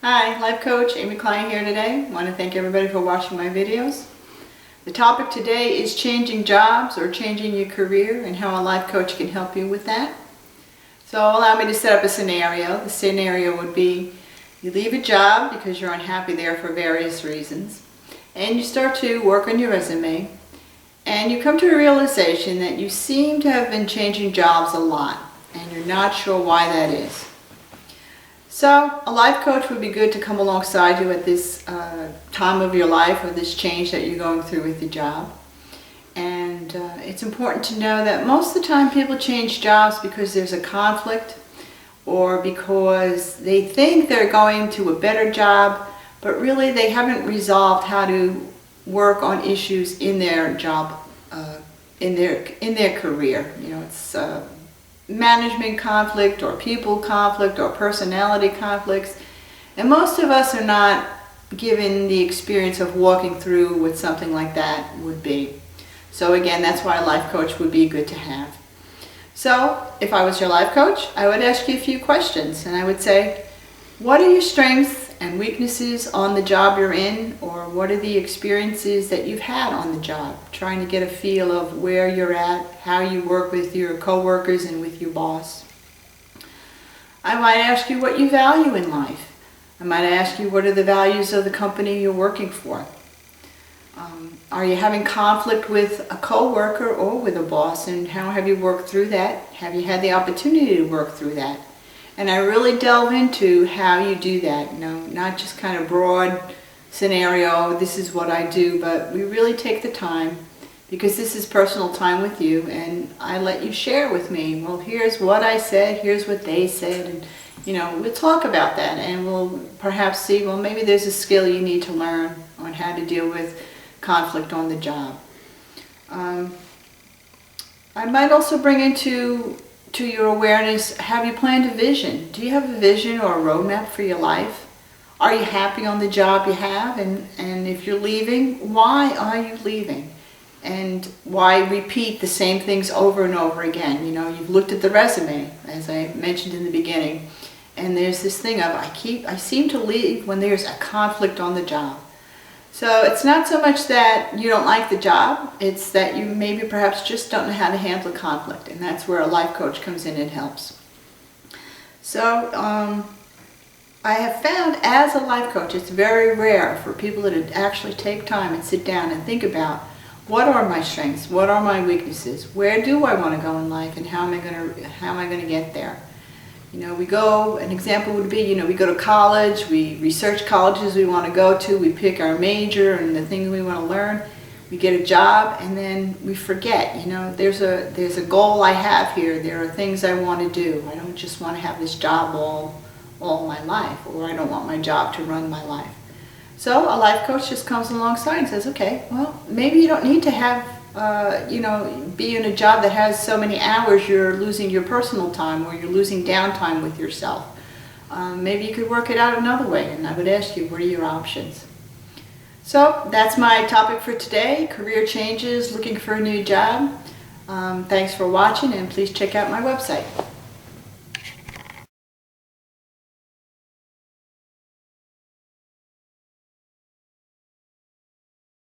Hi, Life Coach Amy Kleine here today. I want to thank everybody for watching my videos. The topic today is changing jobs or changing your career and how a life coach can help you with that. So allow me to set up a scenario. The scenario would be you leave a job because you're unhappy there for various reasons, and you start to work on your resume, and you come to a realization that you seem to have been changing jobs a lot and you're not sure why that is. So a life coach would be good to come alongside you at this time of your life or this change that you're going through with the job. And it's important to know that most of the time people change jobs because there's a conflict or because they think they're going to a better job, but really they haven't resolved how to work on issues in their job, in their career. You know, it's management conflict or people conflict or personality conflicts, and most of us are not given the experience of walking through what something like that would be. So again, that's why a life coach would be good to have. So if I was your life coach, I would ask you a few questions, and I would say, what are your strengths and weaknesses on the job you're in, or what are the experiences that you've had on the job? Trying to get a feel of where you're at, how you work with your coworkers and with your boss. I might ask you what you value in life. I might ask you what are the values of the company you're working for. Are you having conflict with a coworker or with a boss, and how have you worked through that? Have you had the opportunity to work through that? And I really delve into how you do that, you know, not just kind of broad scenario, this is what I do, but we really take the time, because this is personal time with you, and I let you share with me, well, here's what I said, here's what they said, and you know, we'll talk about that, and we'll perhaps see, well, maybe there's a skill you need to learn on how to deal with conflict on the job. I might also bring into your awareness, have you planned a vision? Do you have a vision or a roadmap for your life? Are you happy on the job you have? And if you're leaving, why are you leaving? And why repeat the same things over and over again? You know, you've looked at the resume, as I mentioned in the beginning, and there's this thing of, I seem to leave when there's a conflict on the job. So it's not so much that you don't like the job, it's that you maybe perhaps just don't know how to handle conflict, and that's where a life coach comes in and helps. So I have found as a life coach, it's very rare for people to actually take time and sit down and think about, what are my strengths, what are my weaknesses, where do I want to go in life, and how am I going to get there? You know, an example would be, you know, we go to college, we research colleges we want to go to, we pick our major and the things we want to learn, we get a job, and then we forget, you know, there's a goal I have here, there are things I want to do. I don't just want to have this job all my life, or I don't want my job to run my life. So a life coach just comes alongside and says, okay, well, maybe you don't need to have you know, be in a job that has so many hours you're losing your personal time, or you're losing downtime with yourself. Maybe you could work it out another way, and I would ask you, what are your options? So that's my topic for today, career changes, looking for a new job. Thanks for watching, and please check out my website.